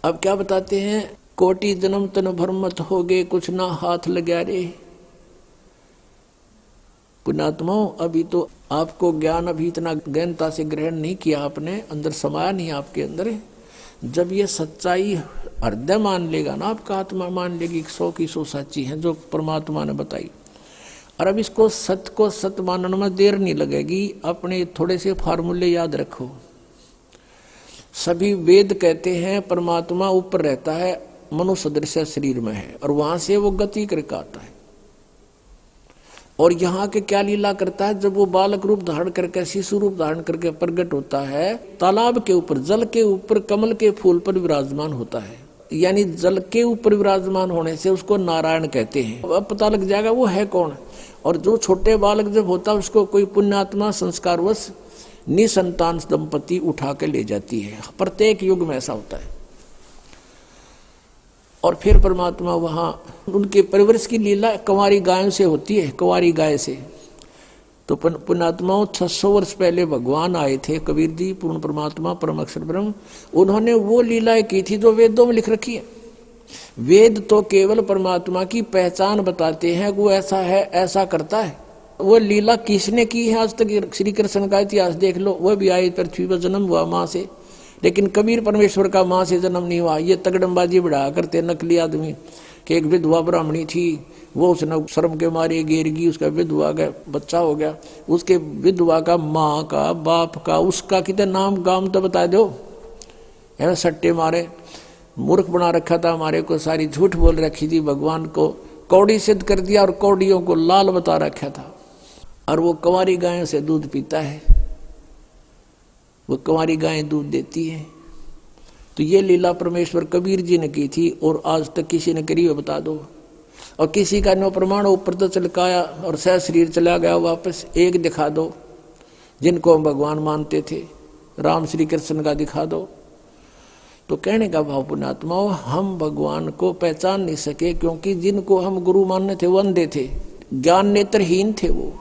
अब क्या बताते हैं, कोटि जन्म तन भर मत होगे कुछ ना हाथ लग्या रे। पुण्यात्माओं, अभी तो आपको ज्ञान अभी इतना गहनता से ग्रहण नहीं किया आपने, अंदर समाया नहीं आपके अंदर। जब ये सच्चाई हृदय मान लेगा ना, आपका आत्मा मान लेगी 100 की 100 सच्ची है जो परमात्मा ने बताई। और अब इसको सत्य को सत्य मानने में देर नहीं लगेगी। अपने थोड़े से फार्मूले याद रखो। सभी वेद कहते हैं परमात्मा ऊपर रहता है, मनुष्य सदृश शरीर में है, और वहां से वो गति करके आता है। और यहाँ के क्या लीला करता है, जब वो बालक रूप धारण करके, शिशु रूप धारण करके प्रकट होता है, तालाब के ऊपर, जल के ऊपर, कमल के फूल पर विराजमान होता है। यानी जल के ऊपर विराजमान होने से उसको नारायण कहते हैं। अब पता लग जाएगा वो है कौन। और जो छोटे बालक जब होता है उसको कोई पुण्यात्मा संस्कारवश निसंतान दंपति उठा के ले जाती है। प्रत्येक युग में ऐसा होता है। और फिर परमात्मा वहां उनके परिवर्ष की लीला कंवारी गायों से होती है, कंवारी गाय से। तो पुण्यात्माओं 600 वर्ष पहले भगवान आए थे, कबीर जी पूर्ण परमात्मा परम अक्षर ब्रह्म। उन्होंने वो लीलाएं की थी जो वेदों में लिख रखी है। वेद तो केवल परमात्मा की पहचान बताते हैं, वो ऐसा है, ऐसा करता है। वो लीला किसने की है आज तक? श्री कृष्ण का इतिहास देख लो, वो भी आए पृथ्वी पर, जन्म हुआ माँ से, लेकिन कबीर परमेश्वर का माँ से जन्म नहीं हुआ। ये तगड़मबाजी बढ़ा करते नकली आदमी कि एक विधवा ब्राह्मणी थी, वो उसने शर्म के मारे गिरगी, उसका विधवा का बच्चा हो गया। उसके विधवा का, माँ का, बाप का, उसका कितने नाम गाम तो बता दो। है सट्टे मारे मूर्ख बना रखा था हमारे को, सारी झूठ बोल रखी थी, भगवान को कौड़ी सिद्ध कर दिया और कौड़ियों को लाल बता रखा था। और वो कंवारी गायों से दूध पीता है, वो कंवारी गायें दूध देती है। तो ये लीला परमेश्वर कबीर जी ने की थी, और आज तक किसी ने करी हो बता दो। और किसी का नो प्रमाण ऊपर तो चलकाया और सह शरीर चला गया वापस, एक दिखा दो जिनको हम भगवान मानते थे, राम श्री कृष्ण का दिखा दो। तो कहने का भाव पुण्यात्माओं, हम भगवान को पहचान नहीं सके क्योंकि जिनको हम गुरु मानने थे वो अंधे थे, ज्ञान नेत्रहीन थे। वो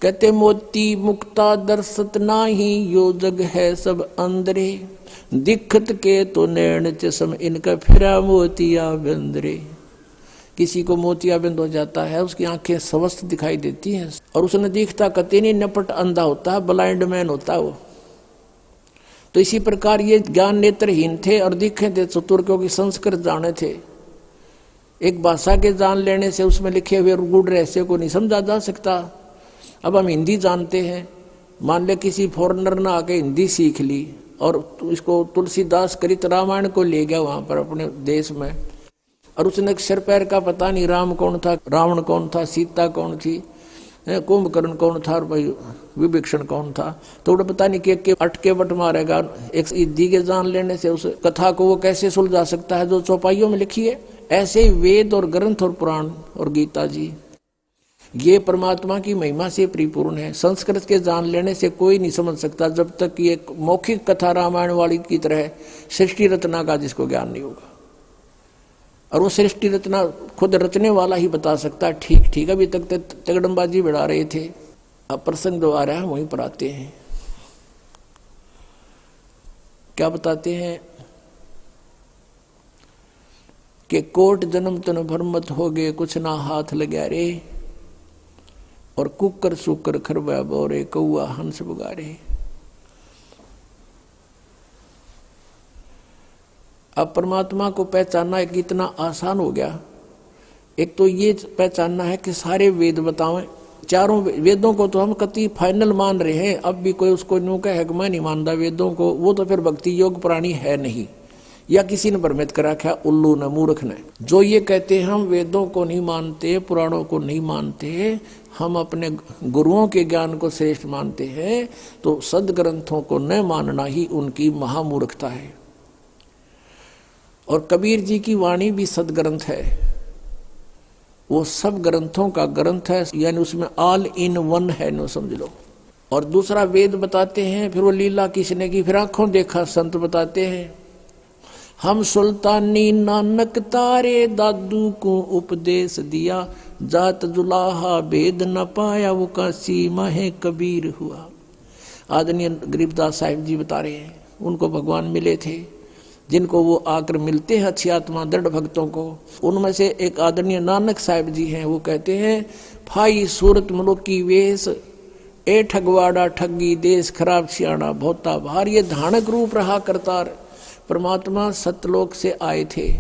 कहते मोती मुक्ता दर्शत नाही, यो जग है सब अंदरे, दिखत के तो नैन चश्म इनका फिरा मोतिया बिंदरे। किसी को मोतिया बिंद हो जाता है, उसकी आंखें स्वस्थ दिखाई देती हैं, और उसने दिखता कते नहीं, नपट अंधा होता है, ब्लाइंड मैन होता है वो। तो इसी प्रकार ये ज्ञान नेत्रहीन थे और दिखे थे चतुर, क्योंकि संस्कृत जाने थे। एक भाषा के जान लेने से उसमें लिखे हुए गूढ़ रहस्य को नहीं समझा जा सकता। अब हम हिंदी जानते हैं, मान ले किसी फॉरेनर ने आके हिंदी सीख ली और इसको तुलसीदास कृत रामायण को ले गया वहां पर अपने देश में, और उसने सिर पैर का पता नहीं, राम कौन था, रावण कौन था, सीता कौन थी, कुंभकर्ण कौन था, और भाई विभीषण कौन था, तो उन्हें पता नहीं कि अटके बट मारेगा। एक हिंदी के जान लेने से उस कथा को वो कैसे सुलझा सकता है जो चौपाइयों में लिखी है। ऐसे ही वेद और ग्रंथ और पुराण और गीता जी ये परमात्मा की महिमा से परिपूर्ण है। संस्कृत के जान लेने से कोई नहीं समझ सकता जब तक ये मौखिक कथा रामायण वाली की तरह सृष्टि रचना का जिसको ज्ञान नहीं होगा। और वो सृष्टि रचना खुद रचने वाला ही बता सकता है। ठीक ठीक, अभी तक तगड़मबाजी बढ़ा रहे थे, अब प्रसंग जो आ रहा है वहीं पर आते हैं। क्या बताते हैं कि कोट जन्म तन भर मत होगे कुछ ना हाथ लग्या रे, और कुकर सुकर खरबा बोरे कौआ हंस बुगारे। अब परमात्मा को पहचानना एक इतना आसान हो गया। एक तो ये पहचानना है कि सारे वेद बतावें, चारों वेदों को तो हम कति फाइनल मान रहे हैं। अब भी कोई उसको न्यू कहे कि मैं नहीं मानता वेदों को, वो तो फिर भक्ति योग प्राणी है नहीं, या किसी ने भ्रमित करा क्या, उल्लू ने, मूर्ख ने। जो ये कहते हैं हम वेदों को नहीं मानते, पुराणों को नहीं मानते, हम अपने गुरुओं के ज्ञान को श्रेष्ठ मानते हैं, तो सदग्रंथों को न मानना ही उनकी महामूर्खता है। और कबीर जी की वाणी भी सदग्रंथ है, वो सब ग्रंथों का ग्रंथ है, यानी उसमें ऑल इन वन है, नो समझ लो। और दूसरा वेद बताते हैं, फिर वो लीला किसने की, फिर आंखों देखा संत बताते हैं। हम सुल्तानी नानक तारे दादू को उपदेश दिया, जात जुलाहा भेद न पाया वो काशी माहे कबीर हुआ। आदरणीय गरीबदास साहिब जी बता रहे हैं, उनको भगवान मिले थे, जिनको वो आकर मिलते हैं अच्छी आत्मा दृढ़ भक्तों को। उनमें से एक आदरणीय नानक साहिब जी हैं, वो कहते हैं, फाई सूरत मुल्क की वेश, ए ठगवाड़ा ठगी देश खराब सियाणा भोता भार। ये धानक रूप रहा करतार। परमात्मा सतलोक से आए थे,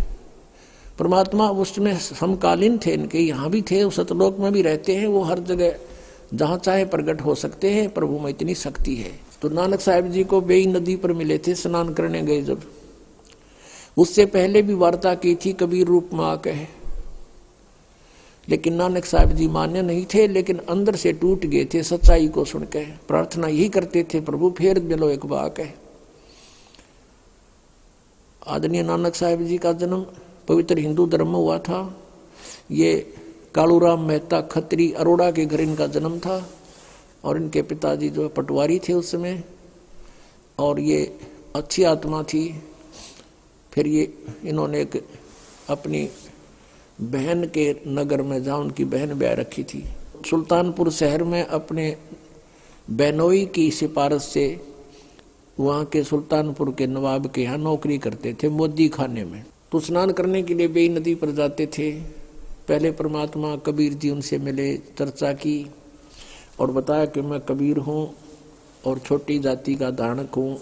परमात्मा उसमें समकालीन थे, इनके यहाँ भी थे, सतलोक में भी रहते हैं, वो हर जगह जहाँ चाहे प्रकट हो सकते हैं। प्रभु में इतनी शक्ति है। तो नानक साहिब जी को बेई नदी पर मिले थे, स्नान करने गए जब। उससे पहले भी वार्ता की थी कबीर रूप में आकर, लेकिन नानक साहिब जी मान्य नहीं थे, लेकिन अंदर से टूट गए थे सच्चाई को सुनकर। प्रार्थना यही करते थे, प्रभु फिर मिलो एक बार है। आदरणीय नानक साहिब जी का जन्म पवित्र हिंदू धर्म में हुआ था। ये कालूराम मेहता खत्री अरोड़ा के घर इनका जन्म था, और इनके पिताजी जो पटवारी थे उस समय, और ये अच्छी आत्मा थी। फिर ये इन्होंने एक अपनी बहन के नगर में, जहाँ उनकी बहन ब्याह रखी थी, सुल्तानपुर शहर में अपने बहनोई की सिफारिश से वहाँ के सुल्तानपुर के नवाब के यहाँ नौकरी करते थे मोदी खाने में। तो स्नान करने के लिए बेई नदी पर जाते थे। पहले परमात्मा कबीर जी उनसे मिले, चर्चा की और बताया कि मैं कबीर हूँ और छोटी जाति का धारणक हूँ,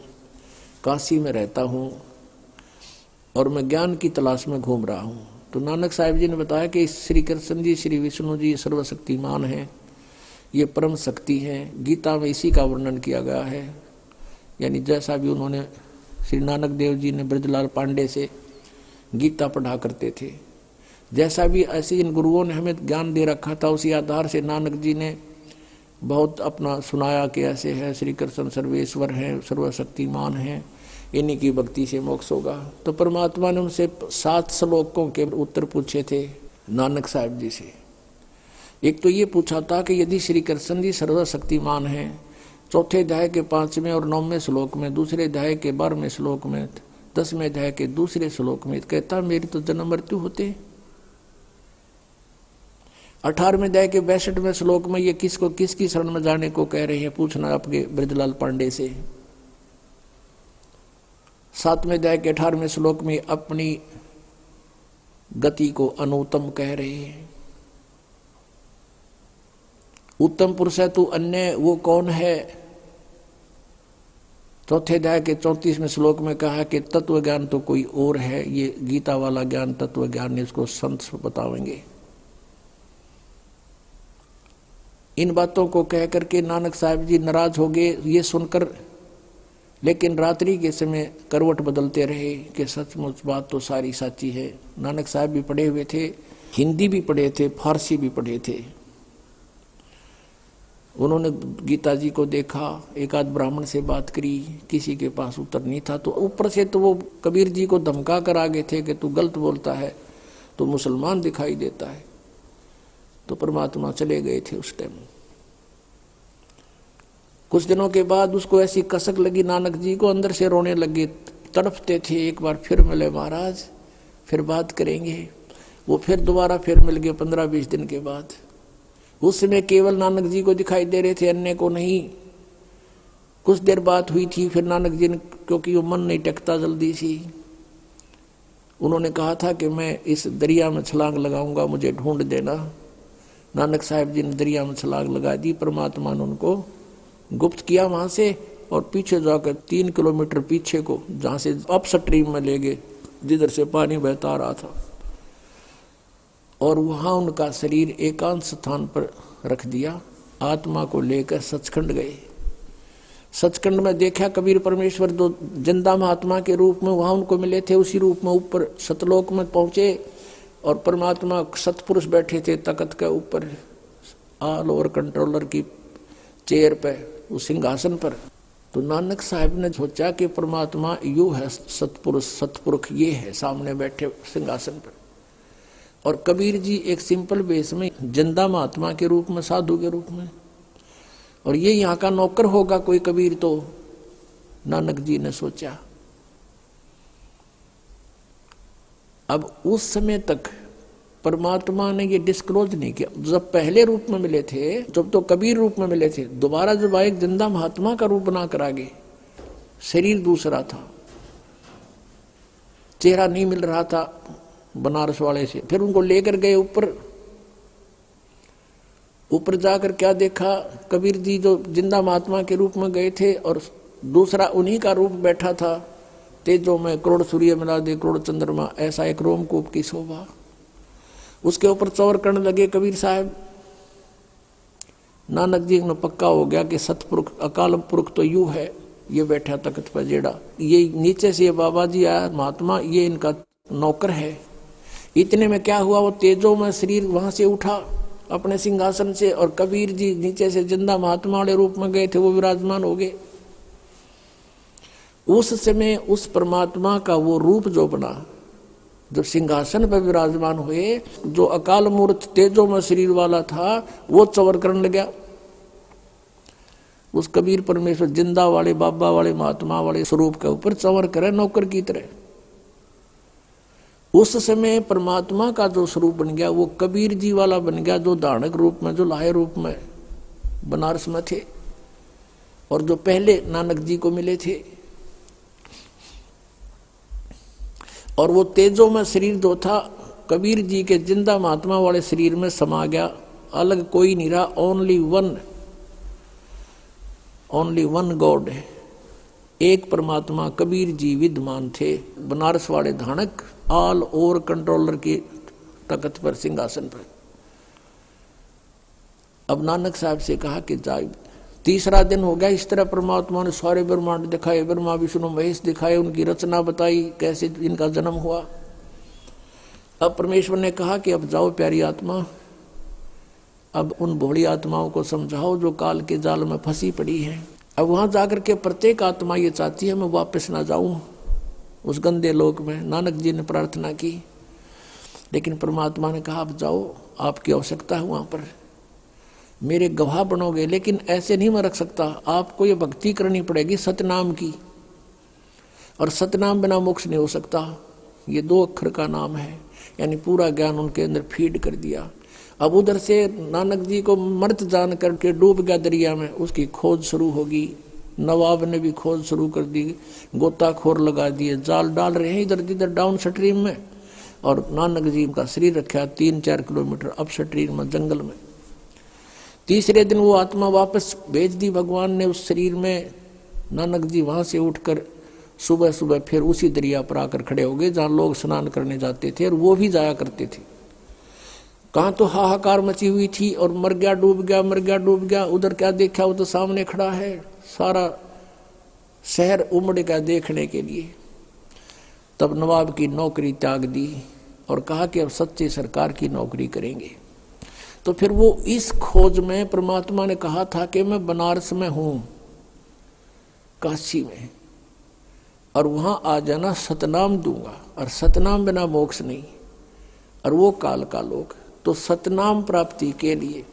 काशी में रहता हूँ और मैं ज्ञान की तलाश में घूम रहा हूँ। तो नानक साहिब जी ने बताया कि श्री कृष्ण जी, श्री विष्णु जी सर्वशक्तिमान हैं, ये परम शक्ति हैं। गीता में इसी का वर्णन किया गया है। यानी जैसा भी उन्होंने, श्री नानक देव जी ने ब्रजलाल पांडे से गीता पढ़ा करते थे, जैसा भी ऐसे इन गुरुओं ने हमें ज्ञान दे रखा था, उसी आधार से नानक जी ने बहुत अपना सुनाया कि ऐसे है, श्री कृष्ण सर्वेश्वर हैं, सर्वशक्तिमान हैं, इन्हीं की भक्ति से मोक्ष होगा। तो परमात्मा ने उनसे 7 श्लोकों के उत्तर पूछे थे नानक साहिब जी से। एक तो ये पूछा था कि यदि श्री कृष्ण जी सर्वशक्तिमान हैं, चौथे अध्याय के 5वें और 9वें श्लोक में, दूसरे अध्याय के 12वें श्लोक में, 10वें अध्याय के दूसरे श्लोक में कहता मेरी तो जन्म मृत्यु होते। 18वें अध्याय के 62वें श्लोक में ये किसको किसकी शरण में जाने को कह रहे हैं, पूछना आपके ब्रजलाल पांडे से। 7वें अध्याय के 18वें श्लोक में अपनी गति को अनुत्तम कह रहे हैं। उत्तम पुरुष है तू, अन्य वो कौन है। चौथे अध्याय के 34वें श्लोक में कहा कि तत्व ज्ञान तो कोई और है। ये गीता वाला ज्ञान, तत्व ज्ञान ने इसको संत बतावेंगे। इन बातों को कह करके नानक साहिब जी नाराज हो गए ये सुनकर, लेकिन रात्रि के समय करवट बदलते रहे कि सचमुच बात तो सारी सच्ची है। नानक साहिब भी पढ़े हुए थे, हिंदी भी पढ़े थे, फारसी भी पढ़े थे। उन्होंने गीता जी को देखा, एक आध ब्राह्मण से बात करी, किसी के पास उत्तर नहीं था। तो ऊपर से तो वो कबीर जी को धमका कर आ गए थे कि तू गलत बोलता है, तो मुसलमान दिखाई देता है। तो परमात्मा चले गए थे उस टाइम। कुछ दिनों के बाद उसको ऐसी कसक लगी नानक जी को, अंदर से रोने लगे, तड़पते थे। एक बार फिर मिले महाराज, फिर बात करेंगे। वो फिर दोबारा फिर मिल गए 15-20 दिन के बाद। उस समय केवल नानक जी को दिखाई दे रहे थे, अन्य को नहीं। कुछ देर बात हुई थी, फिर नानक जी ने, क्योंकि वो मन नहीं टेकता जल्दी सी, उन्होंने कहा था कि मैं इस दरिया में छलांग लगाऊंगा, मुझे ढूंढ देना। नानक साहिब जी ने दरिया में छलांग लगा दी। परमात्मा ने उनको गुप्त किया वहां से, और पीछे जाकर 3 किलोमीटर पीछे को, जहां से अप स्ट्रीम में ले गए, जिधर से पानी बहता रहा था, और वहां उनका शरीर एकांत स्थान पर रख दिया। आत्मा को लेकर सचखंड गए। सचखंड में देखा कबीर परमेश्वर दो जिंदा महात्मा के रूप में वहां उनको मिले थे। उसी रूप में ऊपर सतलोक में पहुंचे, और परमात्मा सतपुरुष बैठे थे तख्त के ऊपर, ऑल ओवर कंट्रोलर की चेयर पे, उस सिंहासन पर। तो नानक साहब ने सोचा कि परमात्मा यू है सतपुरुष, सतपुरुष ये है सामने बैठे सिंहासन पर। और कबीर जी एक सिंपल वेश में, जिंदा महात्मा के रूप में, साधु के रूप में, और ये यहाँ का नौकर होगा कोई कबीर। तो नानक जी ने सोचा। अब उस समय तक परमात्मा ने ये डिस्क्लोज नहीं किया। जब पहले रूप में मिले थे, जब तो कबीर रूप में मिले थे, दोबारा जब आए जिंदा महात्मा का रूप बना कर आगे, शरीर दूसरा था। चेहरा नहीं मिल रहा था बनारस वाले से। फिर उनको लेकर गए ऊपर जाकर क्या देखा, कबीर जी जो जिंदा महात्मा के रूप में गए थे और दूसरा उन्हीं का रूप बैठा था, तेजों में करोड़ सूर्य मिला दे करोड़ चंद्रमा, ऐसा एक रोमकूप की शोभा। उसके ऊपर चौर करने लगे कबीर साहब। नानक जी ने पक्का हो गया कि सतपुरुष अकाल पुरुष तो यू है, ये बैठा तख्त पर जेड़ा, ये नीचे से ये बाबा जी आया महात्मा, ये इनका नौकर है। इतने में क्या हुआ, वो तेजों में शरीर वहां से उठा अपने सिंहासन से, और कबीर जी नीचे से जिंदा महात्मा वाले रूप में गए थे, वो विराजमान हो गए। उस समय उस परमात्मा का वो रूप जो बना, जब सिंहासन पर विराजमान हुए, जो अकाल मूर्त तेजों में शरीर वाला था वो चवर करने लगा। उस कबीर परमेश्वर जिंदा वाले बाबा वाले महात्मा वाले स्वरूप के ऊपर चवर करे नौकर की तरह। उस समय परमात्मा का जो स्वरूप बन गया वो कबीर जी वाला बन गया, जो धारणक रूप में, जो लाहे रूप में बनारस में थे और जो पहले नानक जी को मिले थे। और वो तेजों में शरीर जो था कबीर जी के जिंदा महात्मा वाले शरीर में समा गया, अलग कोई नहीं रहा, ओनली वन गॉड है, एक परमात्मा कबीर जी विद्यमान थे, बनारस वाले धानक ऑल ओवर कंट्रोलर के तख्त पर सिंहासन पर। अब नानक साहब से कहा कि जाए, तीसरा दिन हो गया, इस तरह परमात्मा ने सारे ब्रह्मांड दिखाए, ब्रह्मा विष्णु महेश दिखाए, उनकी रचना बताई, कैसे इनका जन्म हुआ। अब परमेश्वर ने कहा कि अब जाओ प्यारी आत्मा, अब उन भोली आत्माओं को समझाओ जो काल के जाल में फंसी पड़ी है। अब वहां जाकर के प्रत्येक आत्मा ये चाहती है मैं वापस ना जाऊं उस गंदे लोक में। नानक जी ने प्रार्थना की, लेकिन परमात्मा ने कहा अब जाओ, आपकी आवश्यकता है वहां पर, मेरे गवाह बनोगे, लेकिन ऐसे नहीं मैं रख सकता, आपको ये भक्ति करनी पड़ेगी सतनाम की, और सतनाम बिना मोक्ष नहीं हो सकता। ये 2 अक्षर का नाम है, यानी पूरा ज्ञान उनके अंदर फीड कर दिया। अब उधर से नानक जी को मर्त जान करके डूब गया दरिया में, उसकी खोज शुरू होगी। नवाब ने भी खोज शुरू कर दी, गोताखोर लगा दिए, जाल डाल रहे हैं इधर जिधर डाउन स्ट्रीम में, और नानक जी का शरीर रखा 3-4 किलोमीटर अप स्ट्रीम में जंगल में। तीसरे दिन वो आत्मा वापस भेज दी भगवान ने उस शरीर में। नानक जी वहां से उठकर सुबह सुबह फिर उसी दरिया पर आकर खड़े हो गए जहां लोग स्नान करने जाते थे, और वो भी जाया करते थे। कहाँ तो हाहाकार मची हुई थी, और मर गया डूब गया, मर गया डूब गया। उधर क्या देखा, वो तो सामने खड़ा है, सारा शहर उमड़ गया देखने के लिए। तब नवाब की नौकरी त्याग दी और कहा कि अब सच्चे सरकार की नौकरी करेंगे। तो फिर वो इस खोज में परमात्मा ने कहा था कि मैं बनारस में हूं, काशी में, और वहां आ जाना, सतनाम दूंगा, और सतनाम बिना मोक्ष नहीं, और वो काल का लोक। तो सतनाम प्राप्ति के लिए,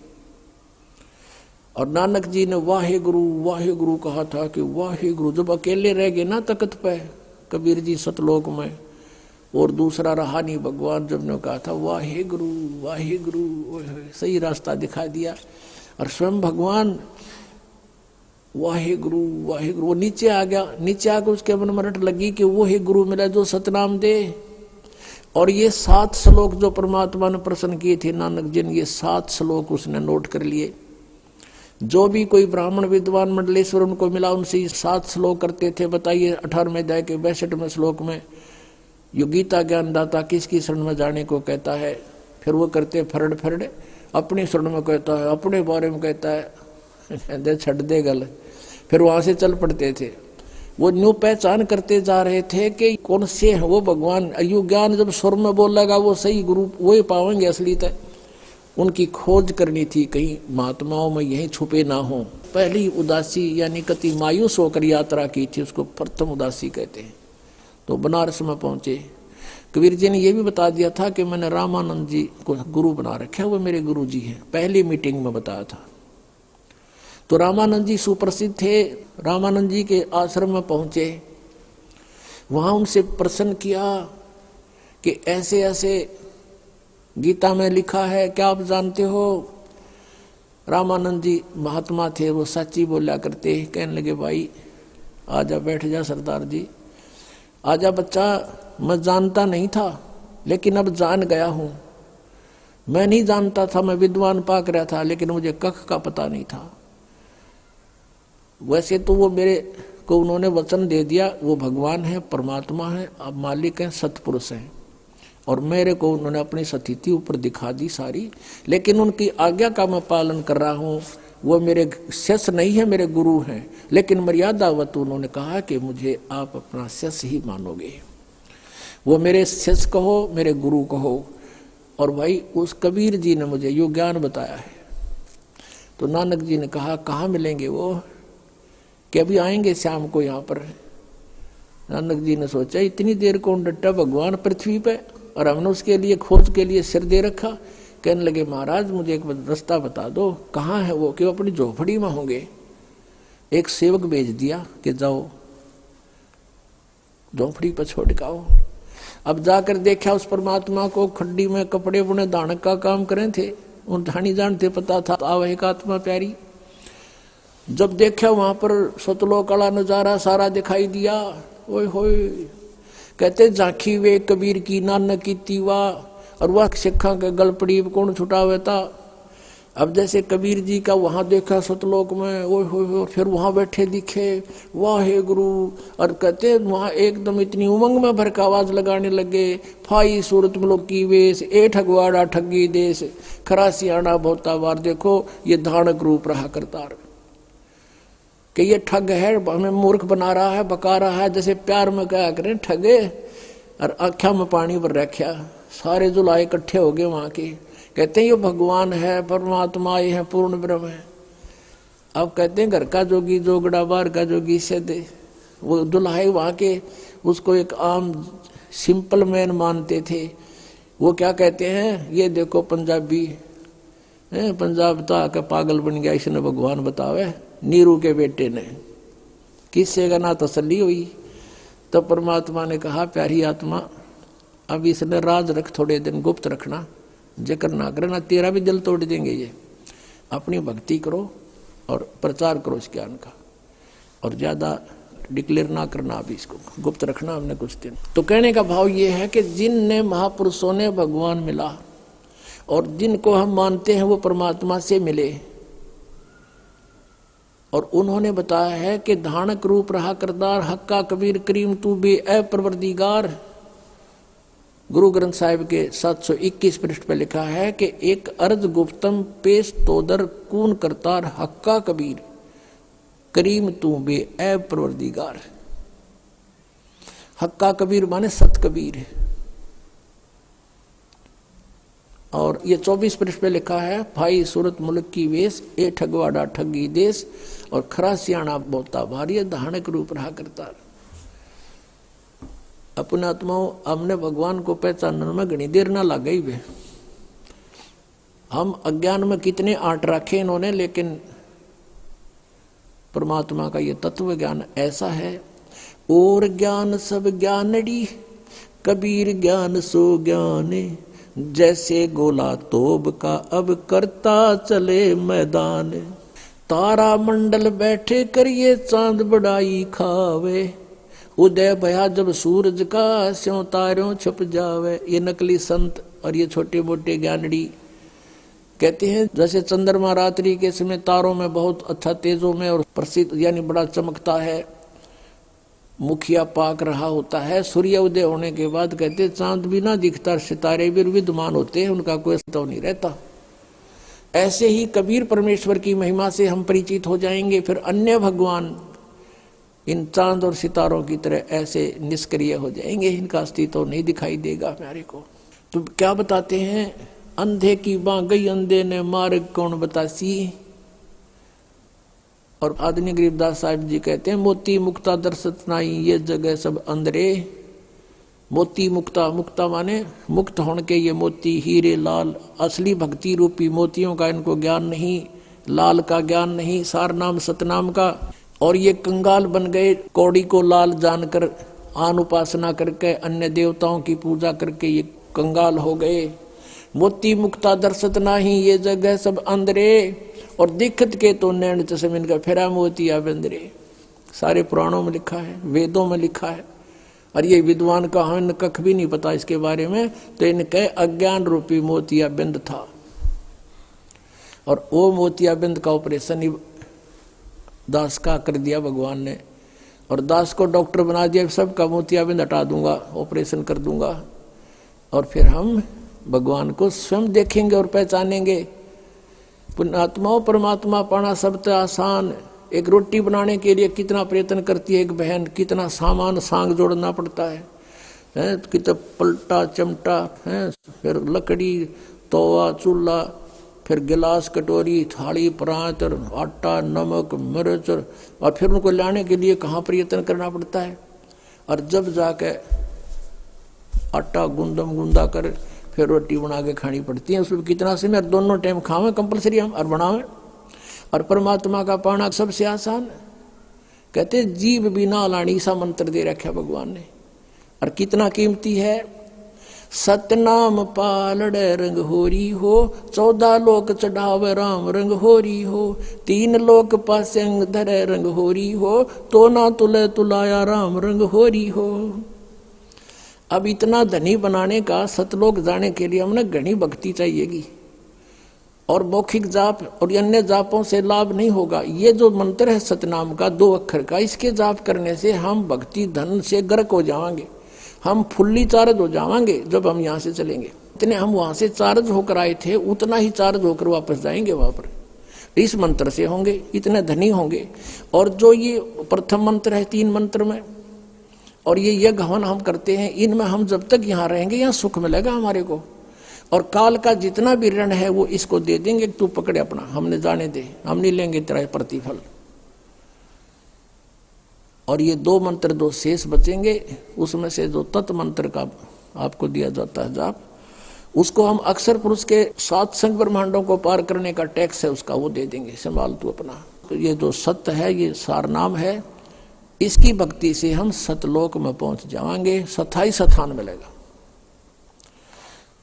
और नानक जी ने वाहे गुरु कहा था कि वाहे गुरु। जब अकेले रह गए ना तख्त पे कबीर जी सतलोक में, और दूसरा रहा नहीं भगवान, जब ने कहा था वाहे गुरु, सही रास्ता दिखा दिया। और स्वयं भगवान वाहे गुरु, वो नीचे आ गया। नीचे आकर उसके मन में रट लगी कि वो ही गुरु मिला जो सतनाम दे। और ये 7 श्लोक जो परमात्मा ने प्रसन्न किए थे नानक जी ने, ये 7 श्लोक उसने नोट कर लिए। जो भी कोई ब्राह्मण विद्वान मंडलेश्वर उनको मिला, उनसे ये 7 श्लोक करते थे। बताइए 18वें अध्याय के 62वें श्लोक में यो गीता ज्ञान दाता किसकी शरण में जाने को कहता है। फिर वो करते फरड़ अपनी शरण में कहता है, अपने बारे में कहता है, छड़ दे गल। फिर वहां से चल पड़ते थे। वो न्यू पहचान करते जा रहे थे कि कौन से है वो भगवान। अयु ज्ञान जब स्वर में बोलेगा वो सही गुरु वही पावेंगे असली तक। उनकी खोज करनी थी, कहीं महात्माओं में यही छुपे ना हो। पहली उदासी यानी कति मायूस होकर यात्रा की थी, उसको प्रथम उदासी कहते हैं। तो बनारस में पहुंचे। कबीर जी ने यह भी बता दिया था कि मैंने रामानंद जी को गुरु बना रखा है, वो मेरे गुरु जी हैं, पहली मीटिंग में बताया था। तो रामानंद जी सुप्रसिद्ध थे। रामानंद जी के आश्रम में पहुंचे, वहां उनसे प्रश्न किया कि ऐसे ऐसे गीता में लिखा है, क्या आप जानते हो? रामानंद जी महात्मा थे, वो सच्ची बोला करते। कहने लगे भाई आजा, बैठ जा सरदार जी, आजा बच्चा, मैं जानता नहीं था, लेकिन अब जान गया हूं। मैं नहीं जानता था, मैं विद्वान पाक रहा था, लेकिन मुझे कख का पता नहीं था। वैसे तो वो मेरे को उन्होंने वचन दे दिया, वो भगवान है, परमात्मा है, अब मालिक है, सतपुरुष हैं, और मेरे को उन्होंने अपनी स्थिति ऊपर दिखा दी सारी, लेकिन उनकी आज्ञा का मैं पालन कर रहा हूँ। वो मेरे शिष्य नहीं है, मेरे गुरु हैं, लेकिन मर्यादावत उन्होंने कहा कि मुझे आप अपना शिष्य ही मानोगे। वो मेरे शिष्य कहो, मेरे गुरु कहो। और भाई उस कबीर जी ने मुझे यो ज्ञान बताया है। तो नानक जी ने कहा कहाँ मिलेंगे वो, कि अभी आएंगे शाम को यहाँ पर। नानक जी ने सोचा इतनी देर कौन डटा भगवान पृथ्वी पे, और हमने उसके लिए खोज के लिए सिर दे रखा। कहने लगे महाराज मुझे एक रास्ता बता दो, कहाँ है वो, कि वो अपनी झोपड़ी में होंगे। एक सेवक भेज दिया कि जाओ झोपड़ी पर छोड़ के आओ। अब जाकर देखा उस परमात्मा को, खड्डी में कपड़े बुने दानक का काम करे थे, उन ठानी जानते पता था आव एक आत्मा प्यारी। जब देखा वहां पर सतलोक वाला नजारा सारा दिखाई दिया, ओए होए, कहते झांकी वे कबीर की नानक की तीवा, और वह सिखा के गलपड़ी कौन छुटावे था। अब जैसे कबीर जी का वहां देखा सतलोक में, ओए होए, फिर वहां बैठे दिखे, वाह हे गुरु, और कहते वहां एकदम इतनी उमंग में भर का आवाज लगाने लगे, फाई सूरत मुल्क की वेश, ए ठगवाड़ा ठगी देश, खरासियाना बहुता बार। देखो ये धानक रूप रहा करतार, कि ये ठग है, हमें मूर्ख बना रहा है, बका रहा है। जैसे प्यार में क्या करें ठगे, और आख्या में पानी भर रखा। सारे जुलाए इकट्ठे हो गए वहां के, कहते हैं ये भगवान है, परमात्मा ये है, पूर्ण ब्रह्म है। अब कहते हैं घर का जोगी जोगड़ा, बाहर का जोगी सदे। वो दुल्हाई वहां के उसको एक आम सिंपल मैन मानते थे। वो क्या कहते हैं, ये देखो पंजाबी, पंजाब तो आके पागल बन गया, इसने भगवान बतावे नीरू के बेटे ने, किससे का ना तसल्ली हुई। तो परमात्मा ने कहा प्यारी आत्मा अब इसने राज रख, थोड़े दिन गुप्त रखना, जिक्र ना करना, तेरा भी दिल तोड़ देंगे ये। अपनी भक्ति करो और प्रचार करो इस ज्ञान का, और ज्यादा डिक्लेयर ना करना, अभी इसको गुप्त रखना हमने कुछ दिन। तो कहने का भाव ये है कि जिनने महापुरुषों ने भगवान मिला, और जिनको हम मानते हैं वो परमात्मा से मिले, और उन्होंने बताया है कि धानक रूप रहा करदार, हक्का कबीर करीम तू बे ए परवरदिगार। गुरु ग्रंथ साहिब के 721 पृष्ठ पर लिखा है कि एक अर्ज गुप्तम पेश तोदर कून करतार, हक्का कबीर करीम तू बे ए परवरदिगार। हक्का कबीर माने सत कबीर। और ये 24 पृष्ठ पे लिखा है, भाई सूरत मुल्क की वेश, ए ठगवाड़ा ठगी देश, और खरा सियाणा बोता भारी, धानक रूप रहा करता। अपने आत्माओं हमने भगवान को पहचानने में घनी देर ना लग गई वे। हम अज्ञान में कितने आट रखे इन्होंने, लेकिन परमात्मा का ये तत्व ज्ञान ऐसा है। और ज्ञान सब ज्ञानड़ी, कबीर ज्ञान सो ज्ञाने, जैसे गोला तोब का अब करता चले मैदान। तारा मंडल बैठे करिए चांद बड़ाई खावे, उदय भया जब सूरज का स्यों तारों छुप जावे। ये नकली संत और ये छोटे मोटे ज्ञानड़ी कहते हैं जैसे चंद्रमा रात्रि के समय तारों में बहुत अच्छा तेजों में और प्रसिद्ध यानी बड़ा चमकता है, मुखिया पाक रहा होता है, सूर्य उदय होने के बाद कहते चांद भी ना दिखता, सितारे भी विद्यमान होते हैं, उनका कोई अस्तित्व नहीं रहता। ऐसे ही कबीर परमेश्वर की महिमा से हम परिचित हो जाएंगे, फिर अन्य भगवान इन चांद और सितारों की तरह ऐसे निष्क्रिय हो जाएंगे, इनका अस्तित्व नहीं दिखाई देगा हमारे को। तो क्या बताते हैं, अंधे की बां गई अंधे ने मार्ग कौन बतासी। और आदरणीय गरीबदास साहिब जी कहते हैं, मोती मुक्ता दर्शत नाई ये जगह सब अंधरे। मोती मुक्ता, मुक्ता माने मुक्त होने के ये मोती, हीरे लाल, असली भक्ति रूपी मोतियों का इनको ज्ञान नहीं, लाल का ज्ञान नहीं, सार नाम सतनाम का। और ये कंगाल बन गए, कौड़ी को लाल जानकर आन उपासना करके अन्य देवताओं की पूजा करके ये कंगाल हो गए। मोती मुक्ता दर्शत नाही ये जगह सब अंधरे, और दिक्कत के तो नैन चश्मिन का फेरा मोतिया बंदरे। सारे पुराणों में लिखा है, वेदों में लिखा है, और ये विद्वान का हमें कख भी नहीं पता इसके बारे में, तो इनके अज्ञान रूपी मोतिया बिंद था, और वो मोतिया बिंद का ऑपरेशन ही दास का कर दिया भगवान ने, और दास को डॉक्टर बना दिया, सबका मोतियाबिंद हटा दूंगा, ऑपरेशन कर दूंगा, और फिर हम भगवान को स्वयं देखेंगे और पहचानेंगे। पुण्यात्माओं, परमात्मा पाना सबसे आसान। एक रोटी बनाने के लिए कितना प्रयत्न करती है एक बहन, कितना सामान सांग जोड़ना पड़ता है, कितना पलटा चमटा है, फिर लकड़ी, तवा, चूल्हा, फिर गिलास, कटोरी, थाली, परात, आटा, नमक, मिर्च, और फिर उनको लाने के लिए कहाँ प्रयत्न करना पड़ता है। और जब जाके आटा गूंदा कर फिर रोटी बना के खानी पड़ती है, उसमें कितना समय, दोनों टाइम खावें कंपलसरी हम और बनावें। और परमात्मा का पाना सबसे आसान। कहते जीव बिना लाणी सा मंत्र दे रखा भगवान ने, और कितना कीमती है। सतनाम पालड़े रंग होरी हो, 14 लोक चढ़ावे राम रंग होरी हो, 3 लोक पासे अंग धरे रंग होरी हो, तो ना तुले तुलाया राम रंग होरी हो। अब इतना धनी बनाने का, सतलोक जाने के लिए हमने घनी भक्ति चाहिएगी, और मौखिक जाप और अन्य जापों से लाभ नहीं होगा। ये जो मंत्र है सतनाम का 2 अक्षर का, इसके जाप करने से हम भक्ति धन से गर्क हो जाएंगे, हम फुल्ली चार्ज हो जाएंगे। जब हम यहाँ से चलेंगे, इतने हम वहां से चार्ज होकर आए थे, उतना ही चार्ज होकर वापस जाएंगे वहां पर। इस मंत्र से होंगे, इतने धनी होंगे। और जो ये प्रथम मंत्र है 3 मंत्र में, और ये यज्ञ हवन हम करते हैं, इनमें हम जब तक यहाँ रहेंगे यहाँ सुख मिलेगा हमारे को। और काल का जितना भी ऋण है वो इसको दे देंगे, तू पकड़े अपना, हमने जाने दे, हम नहीं लेंगे तेरा प्रतिफल। और ये 2 मंत्र 2 शेष बचेंगे, उसमें से जो तत् मंत्र का आपको दिया जाता है जाप, उसको हम अक्षर पुरुष के 7 संग ब्रह्मांडों को पार करने का टैक्स है उसका, वो दे देंगे, संभाल तू अपना। तो ये जो सत्य है, ये सार नाम है, इसकी भक्ति से हम सतलोक में पहुंच जाएंगे, स्थाई स्थान मिलेगा।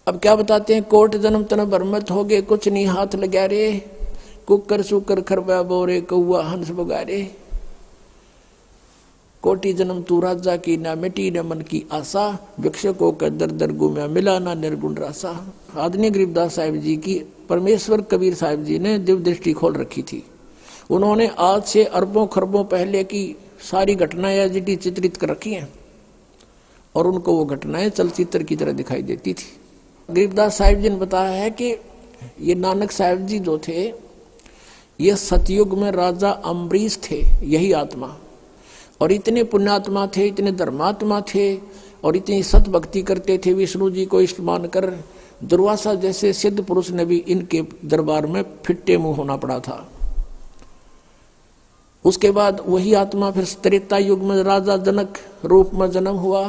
अब क्या बताते हैं, कोट जन्म तन बरमत हो गए, कुछ नहीं हाथ लगा रे, कुकर सुकर खरबा बोरे, कौआ हंस बगारे, कोटि जन्म तू राजा की, ना मिटी न मन की आशा, भिक्षकों का दर दर गुम्या मिला ना निर्गुण रासा। आदरणीय गरीबदास साहिब जी की परमेश्वर कबीर साहिब जी ने दिव्य दृष्टि खोल रखी थी। उन्होंने आज से अरबों खरबों पहले की सारी घटनाएं एजिटी चित्रित कर रखी हैं, और उनको वो घटनाएं चलचित्र की तरह दिखाई देती थी। गरीबदास साहिब जी ने बताया है कि ये नानक साहिब जी जो थे, ये सतयुग में राजा अम्बरीश थे, यही आत्मा, और इतने पुण्यात्मा थे, इतने धर्मात्मा थे, और इतनी सत भक्ति करते थे, विष्णु जी को इष्ट मानकर। दुर्वासा जैसे सिद्ध पुरुष ने भी इनके दरबार में फिट्टे मुंह होना पड़ा था। उसके बाद वही आत्मा फिर त्रेता युग में राजा जनक रूप में जन्म हुआ।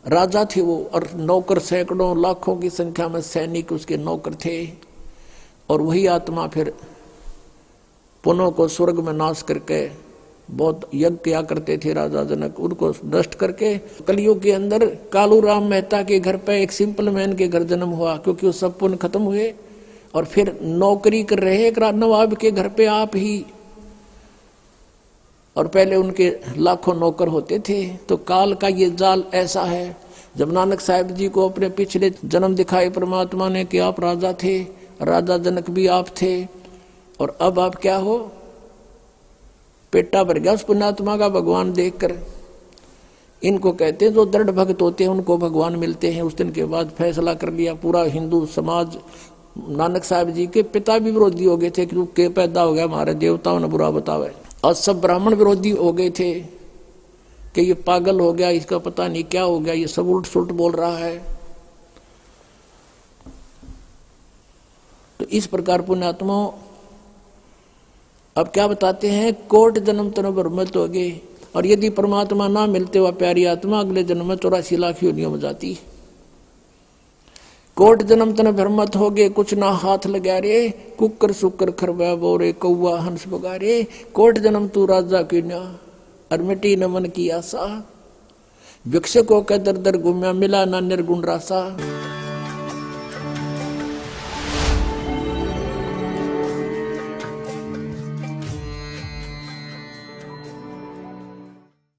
राजा थे वो, और नौकर सैकड़ों लाखों की संख्या में सैनिक उसके नौकर थे। और वही आत्मा फिर पुनः को स्वर्ग में नाश करके बहुत यज्ञ किया करते थे राजा जनक, उनको नष्ट करके कलयुग के अंदर कालू राम मेहता के घर पे एक सिंपल मैन के घर जन्म हुआ, क्योंकि वो सब पुण्य खत्म हुए। और फिर नौकरी कर रहे एक नवाब के घर पे आप ही, और पहले उनके लाखों नौकर होते थे। तो काल का ये जाल ऐसा है। जब नानक साहिब जी को अपने पिछले जन्म दिखाए परमात्मा ने कि आप राजा थे, राजा जनक भी आप थे, और अब आप क्या हो, पेटा भर गया उस पुण्यात्मा का भगवान देखकर। इनको कहते हैं जो दृढ़ भक्त होते हैं उनको भगवान मिलते हैं। उस दिन के बाद फैसला कर लिया पूरा हिंदू समाज। नानक साहिब जी के पिता भी विरोधी हो गए थे कि के पैदा हो गया हमारे देवताओं ने बुरा बतावे, और सब ब्राह्मण विरोधी हो गए थे कि ये पागल हो गया, इसका पता नहीं क्या हो गया, ये सब उल्ट सुल्ट बोल रहा है। तो इस प्रकार पुण्यात्माओं अब क्या बताते हैं, कोट जन्म तन ब्रह्मत हो गए, और यदि परमात्मा ना मिलते हुआ प्यारी आत्मा अगले जन्म में 84 लाख योनियों में जाती। कोट जन्म तन भ्रमत हो गए, कुछ ना हाथ लगा रे, कुकर सुकर खरबा बोरे, कौआ हंस बगारे, कोट जन्म तू राजा की ना, और मिटी न मन की आशा, भिक्षकों का दर दर गुम्या मिला ना निर्गुण रासा।